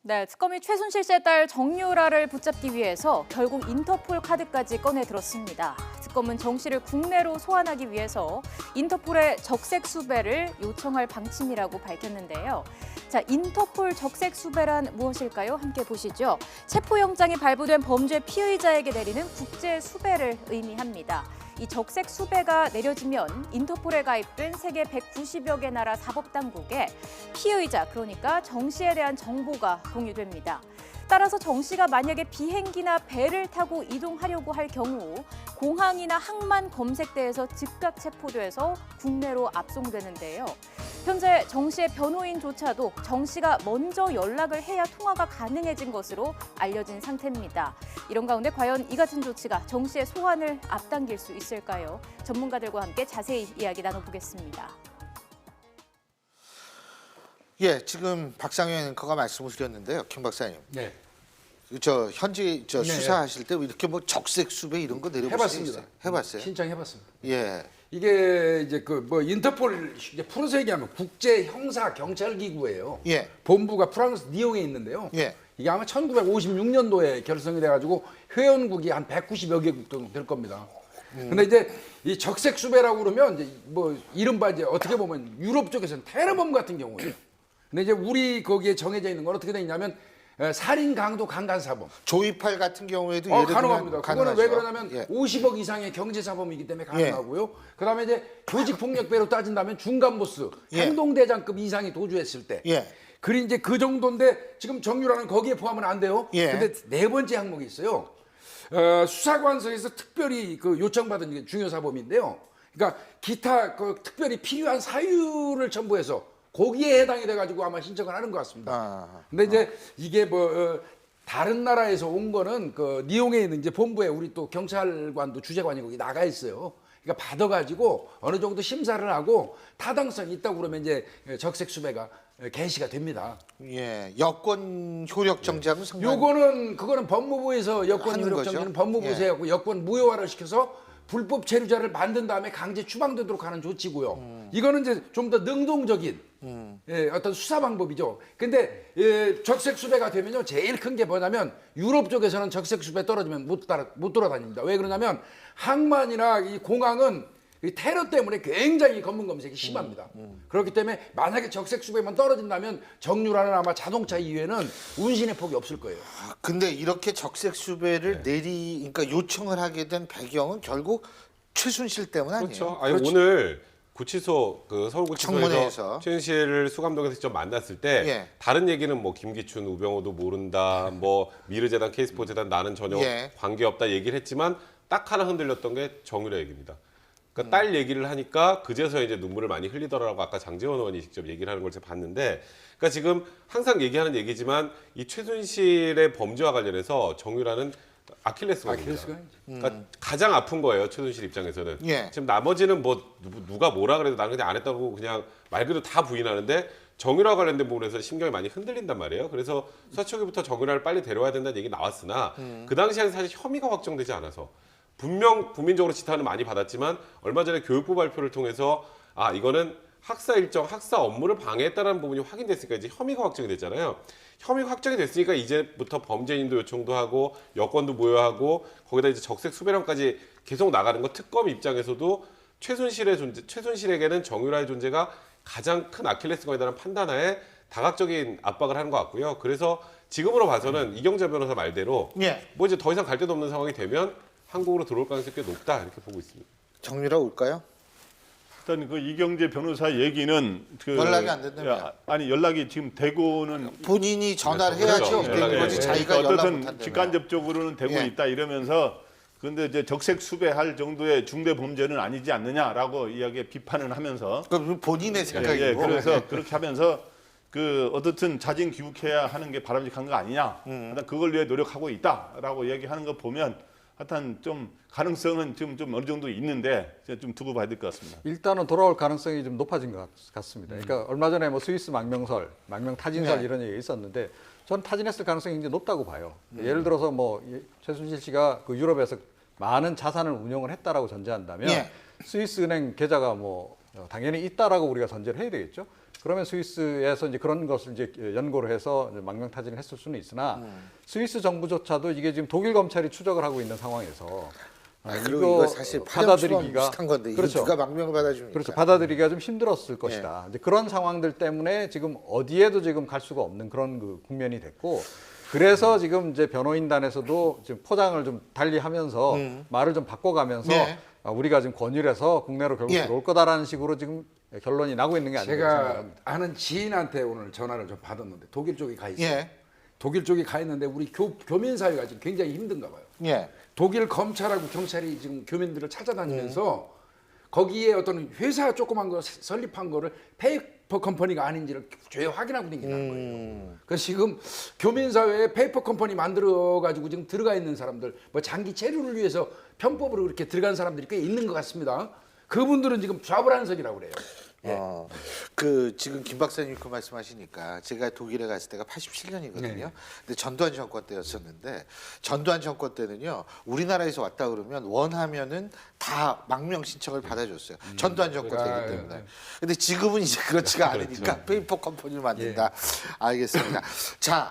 네, 특검이 최순실 씨의 딸 정유라를 붙잡기 위해서 결국 인터폴 카드까지 꺼내 들었습니다. 특검은 정 씨를 국내로 소환하기 위해서 인터폴에 적색 수배를 요청할 방침이라고 밝혔는데요. 자, 인터폴 적색 수배란 무엇일까요? 함께 보시죠. 체포영장이 발부된 범죄 피의자에게 내리는 국제 수배를 의미합니다. 이 적색 수배가 내려지면 인터폴에 가입된 세계 190여 개 나라 사법당국에 피의자, 그러니까 정 씨에 대한 정보가 공유됩니다. 따라서 정 씨가 만약에 비행기나 배를 타고 이동하려고 할 경우 공항이나 항만 검색대에서 즉각 체포돼서 국내로 압송되는데요. 현재 정 씨의 변호인조차도 정 씨가 먼저 연락을 해야 통화가 가능해진 것으로 알려진 상태입니다. 이런 가운데 과연 이 같은 조치가 정 씨의 소환을 앞당길 수 있을까요? 전문가들과 함께 자세히 이야기 나눠보겠습니다. 예, 지금 박상현 앵커가 말씀을 드렸는데요, 김 박사님. 네. 현지 네. 수사하실 때 이렇게 뭐 적색 수배 이런 거 내려보신 적 해봤습니다. 있어요? 해봤어요? 신청해봤습니다. 예. 이게 이제 그 뭐 인터폴 이제 풀어서 얘기하면 국제 형사 경찰 기구예요. 예. 본부가 프랑스 니옹에 있는데요. 예. 이게 아마 1956년도에 결성이 돼가지고 회원국이 한 190여 개국 정도 될 겁니다. 근데 이제 이 적색 수배라고 그러면 이제 뭐 이른바 이제 어떻게 보면 유럽 쪽에서는 테러범 같은 경우예요. 근데 이제 우리 거기에 정해져 있는 건 어떻게 되어 있냐면 살인, 강도, 강간사범. 조이팔 같은 경우에도 예를 들면 가능합니다. 그거는 왜 가능하죠. 그러냐면 예. 50억 이상의 경제사범이기 때문에 가능하고요. 그다음에 이제 조직폭력배로 따진다면 중간보스, 예. 행동대장급 이상이 도주했을 때. 예. 그리 이제 그 정도인데 지금 정유라는 거기에 포함은 안 돼요. 예. 근데 네 번째 항목이 있어요. 수사관서에서 특별히 그 요청받은 게 중요사범인데요. 그러니까 기타 그 특별히 필요한 사유를 첨부해서 거기에 해당이 돼가지고 아마 신청을 하는 것 같습니다. 근데 이제 이게 뭐 다른 나라에서 온 거는 그 니옹에 있는 이제 본부에 우리 또 경찰관도 주재관이 거기 나가 있어요. 그러니까 받아가지고 어느 정도 심사를 하고 타당성이 있다고 그러면 이제 적색 수배가 개시가 됩니다. 예. 여권 효력 정지하고 상관. 그거는 법무부에서 여권 하는 효력 거죠? 정지는 법무부에서 해갖고 여권 무효화를 시켜서 불법 체류자를 만든 다음에 강제 추방되도록 하는 조치고요. 이거는 이제 좀 더 능동적인 어떤 수사 방법이죠. 근데 적색 수배가 되면요, 제일 큰 게 뭐냐면 유럽 쪽에서는 적색 수배 떨어지면 못 돌아다닙니다. 왜 그러냐면 항만이나 이 공항은 이 테러 때문에 굉장히 검문 검색이 심합니다. 그렇기 때문에 만약에 적색 수배만 떨어진다면 정유라는 아마 자동차 이외에는 운신의 폭이 없을 거예요. 근데 이렇게 적색 수배를 그러니까 요청을 하게 된 배경은 결국 최순실 때문 아니에요? 그렇죠. 아니 오늘 구치소 청문회에서. 서울구치소에서 최순실을 수감동에서 직접 만났을 때 예. 다른 얘기는 뭐 김기춘, 우병우도 모른다, 뭐 미르재단, K스포츠재단 나는 전혀 예. 관계없다 얘기를 했지만 딱 하나 흔들렸던 게 정유라 얘기입니다. 그러니까 딸 얘기를 하니까 그제서야 이제 눈물을 많이 흘리더라고 아까 장제원 의원이 직접 얘기를 하는 걸 제가 봤는데, 그러니까 지금 항상 얘기하는 얘기지만 이 최순실의 범죄와 관련해서 정유라는 아킬레스건입니다. 그러니까 가장 아픈 거예요, 최순실 입장에서는. 예. 지금 나머지는 뭐 누가 뭐라 그래도 나는 그냥 안 했다고 그냥 말 그대로 다 부인하는데 정유라 관련된 부분에서 심경이 많이 흔들린단 말이에요. 그래서 수사 초기부터 정유라를 빨리 데려와야 된다는 얘기 나왔으나 그 당시에는 사실 혐의가 확정되지 않아서 분명 국민적으로 지탄을 많이 받았지만 얼마 전에 교육부 발표를 통해서 이거는 학사 일정, 학사 업무를 방해했다는 부분이 확인됐으니까 이제 혐의가 확정이 됐잖아요. 혐의가 확정이 됐으니까 이제부터 범죄인도 요청도 하고 여권도 모여하고 거기다 이제 적색 수배령까지 계속 나가는 거, 특검 입장에서도 최순실에게는 정유라의 존재가 가장 큰 아킬레스건이라는 판단하에 다각적인 압박을 하는 것 같고요. 그래서 지금으로 봐서는 이경재 변호사 말대로 예. 뭐 이제 더 이상 갈 데도 없는 상황이 되면 한국으로 들어올 가능성이 꽤 높다 이렇게 보고 있습니다. 정유라 올까요? 일단 그 이경재 변호사 얘기는 연락이 안 된다며. 아니 연락이 지금 되고는 본인이 전화를 해야지 그렇죠. 되는 거지. 연락이 자기가 연락 어떻든 못한다면. 직간접적으로는 되고 예. 있다 이러면서, 근데 이제 적색 수배할 정도의 중대 범죄는 아니지 않느냐라고 이야기 비판을 하면서 그럼 본인의 생각이고. 예, 그래서 그렇게 하면서 어떻든 자진 귀국해야 하는 게 바람직한 거 아니냐. 일단 그걸 위해 노력하고 있다라고 얘기하는 거 보면 하여튼 좀 가능성은 좀 어느 정도 있는데 좀 두고 봐야 될 것 같습니다. 일단은 돌아올 가능성이 좀 높아진 것 같습니다. 그러니까 얼마 전에 뭐 스위스 망명설, 망명 타진설 네. 이런 얘기가 있었는데 저는 타진했을 가능성이 굉장히 높다고 봐요. 예를 들어서 뭐 최순실 씨가 그 유럽에서 많은 자산을 운용을 했다라고 전제한다면 예. 스위스 은행 계좌가 뭐 당연히 있다라고 우리가 전제를 해야 되겠죠. 그러면 스위스에서 이제 그런 것을 이제 연고를 해서 이제 망명 타진을 했을 수는 있으나 스위스 정부조차도 이게 지금 독일 검찰이 추적을 하고 있는 상황에서 그리고 이거 사실 파렴치랑 비슷한 건데 이거 그렇죠. 누가 망명을 받아줍니까? 그렇죠. 받아들이기가 좀 힘들었을 것이다. 이제 그런 상황들 때문에 지금 어디에도 지금 갈 수가 없는 그런 그 국면이 됐고, 그래서 지금 이제 변호인단에서도 지금 포장을 좀 달리하면서 말을 좀 바꿔가면서 네. 우리가 지금 권유를 해서 국내로 결국 예. 들어올 거다라는 식으로 지금 결론이 나고 있는 게 아닌가 제가 생각합니다. 아는 지인한테 오늘 전화를 좀 받았는데 독일 쪽에 가 있어요. 예. 독일 쪽에 가 있는데 우리 교민 사회가 지금 굉장히 힘든가 봐요. 예. 독일 검찰하고 경찰이 지금 교민들을 찾아다니면서 거기에 어떤 회사 조그만 거 설립한 거를 페이퍼 컴퍼니가 아닌지를 죄 확인하고 다닌다는 거예요. 그래서 지금 교민 사회에 페이퍼 컴퍼니 만들어 가지고 지금 들어가 있는 사람들, 뭐 장기 체류를 위해서 편법으로 이렇게 들어간 사람들이 꽤 있는 것 같습니다. 그분들은 지금 좌불안석이라고 그래요. 그 지금 김 박사님 그 말씀하시니까 제가 독일에 갔을 때가 87년이거든요. 근데 전두환 정권 때였었는데 전두환 정권 때는요 우리나라에서 왔다 그러면 원하면은 다 망명 신청을 받아줬어요. 전두환 정권 때기 때문에. 근데 지금은 이제 그렇지가 않으니까 페이퍼 컴퍼니를 만든다. 알겠습니다. 자.